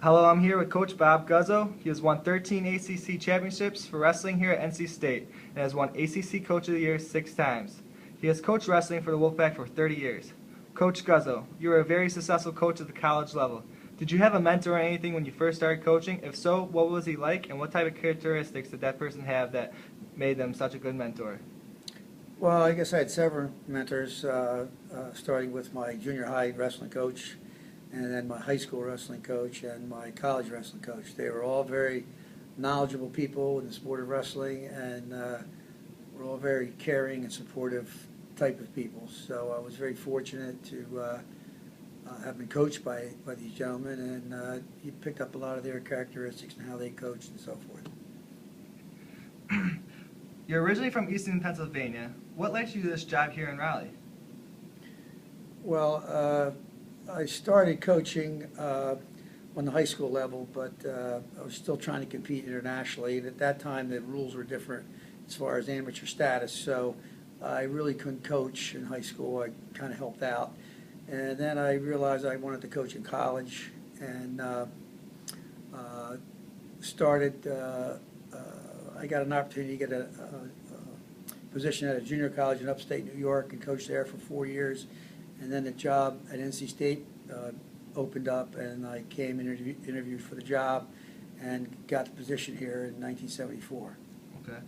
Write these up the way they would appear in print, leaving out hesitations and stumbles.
Hello, I'm here with Coach Bob Guzzo. He has won 13 ACC championships for wrestling here at NC State and has won ACC Coach of the Year 6 times. He has coached wrestling for the Wolfpack for 30 years. Coach Guzzo, you were a very successful coach at the college level. Did you have a mentor or anything when you first started coaching? If so, what was he like and what type of characteristics did that person have that made them such a good mentor? Well, I guess I had several mentors, starting with my junior high wrestling coach, and then my high school wrestling coach, and my college wrestling coach. They were all very knowledgeable people in the sport of wrestling, and were all very caring and supportive type of people. So I was very fortunate to have been coached by these gentlemen, and you picked up a lot of their characteristics and how they coached and so forth. You're originally from Easton, Pennsylvania. What led you to this job here in Raleigh? Well, I started coaching on the high school level, but I was still trying to compete internationally. And at that time, the rules were different as far as amateur status, so I really couldn't coach in high school. I kind of helped out. And then I realized I wanted to coach in college, and started I got an opportunity to get a position at a junior college in upstate New York and coached there for 4 years. And then the job at NC State opened up, and I came and interviewed for the job and got the position here in 1974. Okay.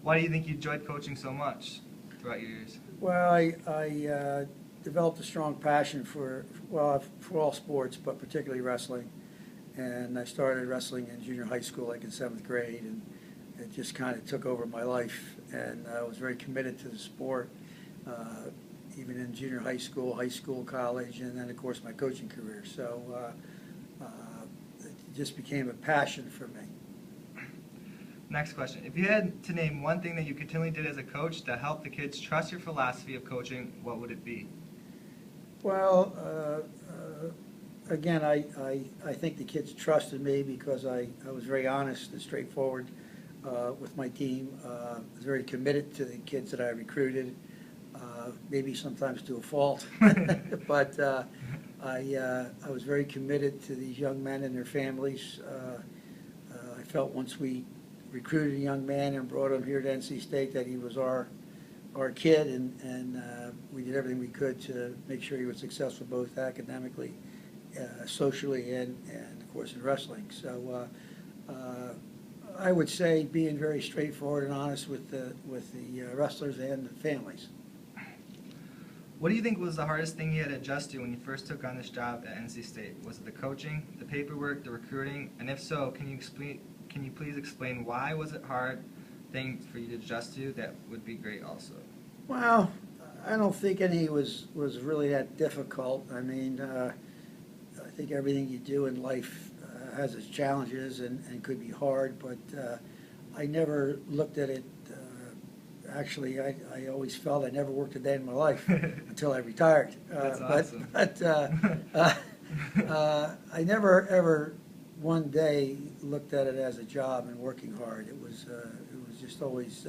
Why do you think you enjoyed coaching so much throughout your years? Well, I developed a strong passion for all sports, but particularly wrestling. And I started wrestling in junior high school, like in 7th grade, and it just kind of took over my life. And I was very committed to the sport, even in junior high school, college, and then, of course, my coaching career. So it just became a passion for me. Next question. If you had to name one thing that you continually did as a coach to help the kids trust your philosophy of coaching, what would it be? Well, again, I think the kids trusted me because I was very honest and straightforward with my team. I was very committed to the kids that I recruited, maybe sometimes to a fault, but I was very committed to these young men and their families. I felt once we recruited a young man and brought him here to NC State that he was our kid, and we did everything we could to make sure he was successful both academically, socially, and of course in wrestling. So I would say being very straightforward and honest with the wrestlers and the families. What do you think was the hardest thing you had to adjust to when you first took on this job at NC State? Was it the coaching, the paperwork, the recruiting? And if so, can you please explain why was it hard thing for you to adjust to? That would be great also. Well, I don't think any was really that difficult. I mean, I think everything you do in life has its challenges and could be hard, but I never looked at it. Actually, I always felt I never worked a day in my life until I retired. That's awesome. But I never ever one day looked at it as a job and working hard. It was just always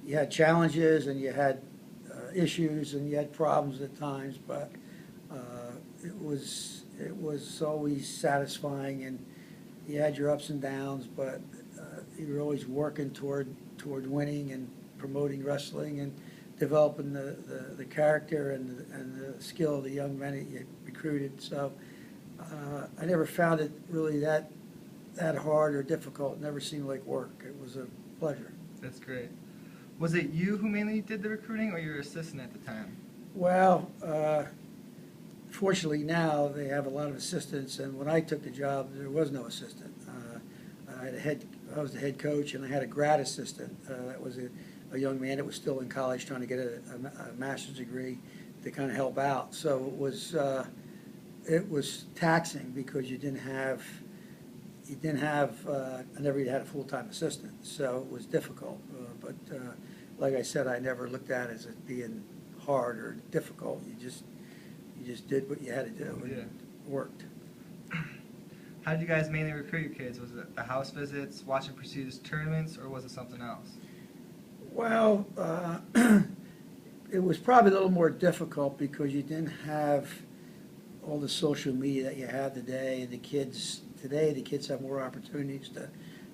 you had challenges and you had issues and you had problems at times, but it was always satisfying, and you had your ups and downs, but you were always working toward winning and promoting wrestling and developing the character and the skill of the young men that you recruited. So I never found it really that hard or difficult. It never seemed like work. It was a pleasure. That's great. Was it you who mainly did the recruiting or your assistant at the time? Well, fortunately now they have a lot of assistants, and when I took the job, there was no assistant. I was the head coach, and I had a grad assistant. That was a young man that was still in college trying to get a master's degree to kind of help out. So it was taxing because I never even had a full-time assistant, so it was difficult. But like I said, I never looked at it as it being hard or difficult. You just did what you had to do, and it worked. How did you guys mainly recruit your kids? Was it the house visits, watching prestigious tournaments, or was it something else? Well, it was probably a little more difficult because you didn't have all the social media that you have today, and the kids today the kids have more opportunities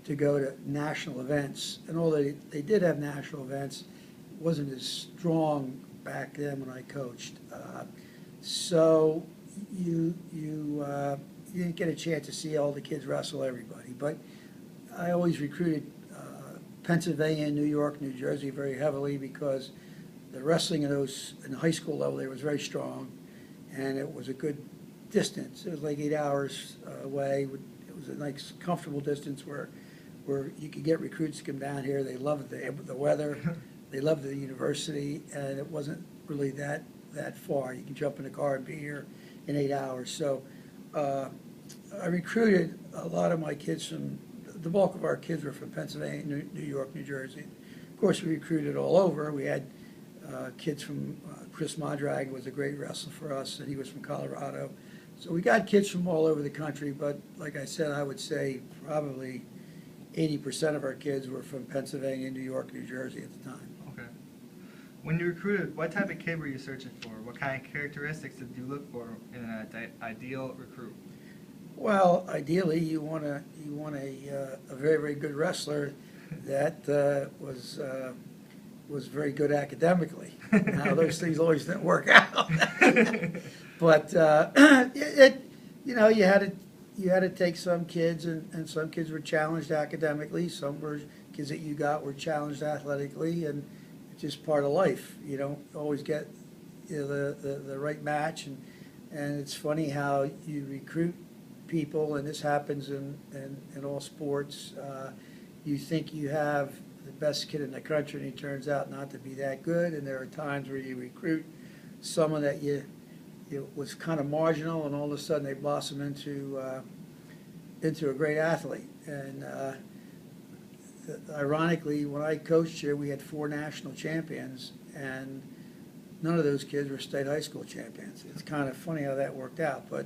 to go to national events. And although they did have national events, it wasn't as strong back then when I coached. So you didn't get a chance to see all the kids wrestle everybody. But I always recruited Pennsylvania, New York, New Jersey very heavily because the wrestling in the high school level there was very strong, and it was a good distance. It was like 8 hours away. It was a nice, comfortable distance where you could get recruits to come down here. They loved the weather, they loved the university, and it wasn't really that far. You can jump in a car and be here in 8 hours. So I recruited a lot of my kids from. The bulk of our kids were from Pennsylvania, New York, New Jersey. Of course, we recruited all over. We had kids from Chris Madrag was a great wrestler for us, and he was from Colorado. So we got kids from all over the country, but like I said, I would say probably 80% of our kids were from Pennsylvania, New York, New Jersey at the time. Okay. When you recruited, what type of kid were you searching for? What kind of characteristics did you look for in an ideal recruit? Well, ideally, you want a very, very good wrestler that was very good academically. Now, those things always didn't work out. But you had to take some kids, and some kids were challenged academically. Some kids that you got were challenged athletically, and it's just part of life. You don't always get the right match, and it's funny how you recruit people, and this happens in all sports. You think you have the best kid in the country, and he turns out not to be that good. And there are times where you recruit someone that you was kind of marginal, and all of a sudden they blossom into a great athlete. And ironically, when I coached here, we had 4 national champions, and none of those kids were state high school champions. It's kind of funny how that worked out, but.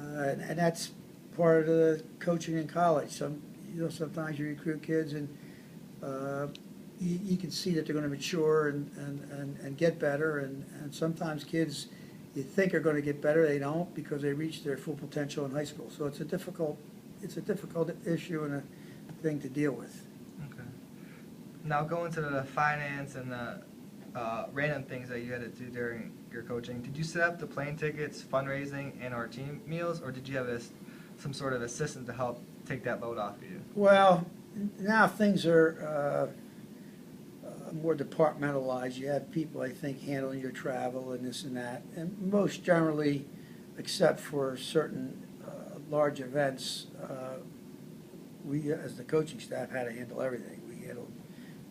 And that's part of the coaching in college. Sometimes you recruit kids, and you can see that they're going to mature and get better. And sometimes kids you think are going to get better, they don't because they reach their full potential in high school. So it's a difficult issue and a thing to deal with. Okay. Now going to the finance and the random things that you had to do during your coaching. Did you set up the plane tickets, fundraising, and our team meals, or did you have some sort of assistant to help take that load off of you? Well, now things are more departmentalized. You have people, I think, handling your travel and this and that. And most generally, except for certain large events, we, as the coaching staff, had to handle everything. We handled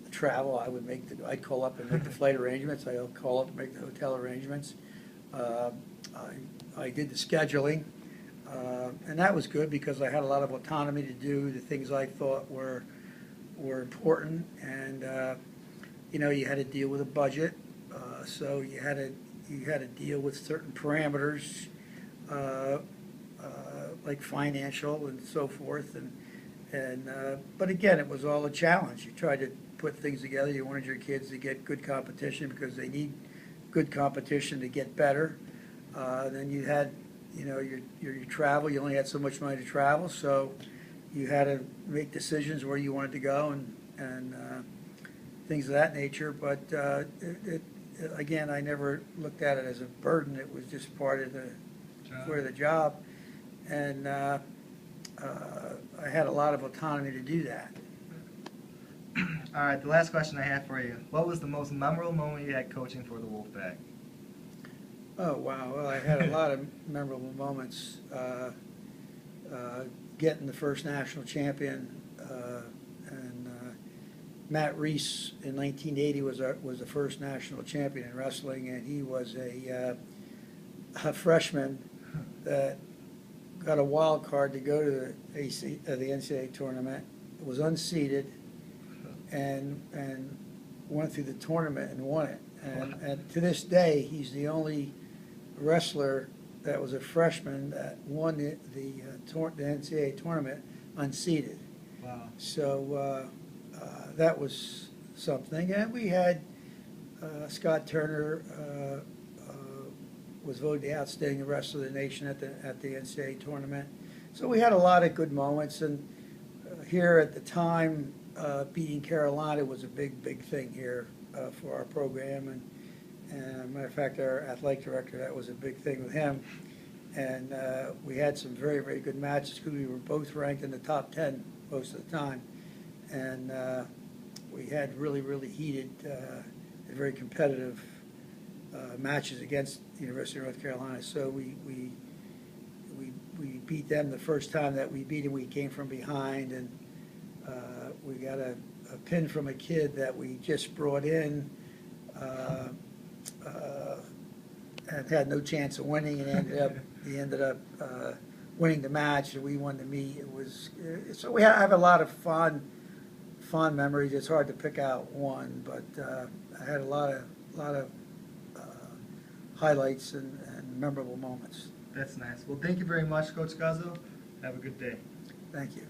the travel. I'd call up and make the flight arrangements. I'd call up and make the hotel arrangements. I did the scheduling, and that was good because I had a lot of autonomy to do the things I thought were important. And you had to deal with a budget, so you had to deal with certain parameters, like financial and so forth. But again, it was all a challenge. You tried to put things together. You wanted your kids to get good competition because they need good competition to get better. Then you had, your travel. You only had so much money to travel, so you had to make decisions where you wanted to go and things of that nature. But again, I never looked at it as a burden. It was just part of the job, and I had a lot of autonomy to do that. All right, the last question I have for you. What was the most memorable moment you had coaching for the Wolfpack? Oh, wow. Well, I had a lot of memorable moments. Getting the first national champion, and Matt Reese in 1980 was the first national champion in wrestling, and he was a freshman that got a wild card to go to the NCAA tournament, was unseeded, and went through the tournament and won it. And to this day, he's the only wrestler that was a freshman that won the NCAA tournament unseeded. Wow. So that was something. And we had Scott Turner was voted the outstanding wrestler of the nation at the NCAA tournament. So we had a lot of good moments, and here at the time, beating Carolina was a big thing here for our program, and matter of fact, our athletic director, that was a big thing with him. And we had some very good matches because we were both ranked in the top 10 most of the time. And we had really heated and very competitive matches against the University of North Carolina. So we beat them the first time that we beat them. We came from behind, and we got a pin from a kid that we just brought in and had no chance of winning, and he ended up winning the match, and we won the meet. It was so I have a lot of fond memories. It's hard to pick out one, but I had a lot of highlights and memorable moments. That's nice. Well, thank you very much, Coach Guzzo. Have a good day. Thank you.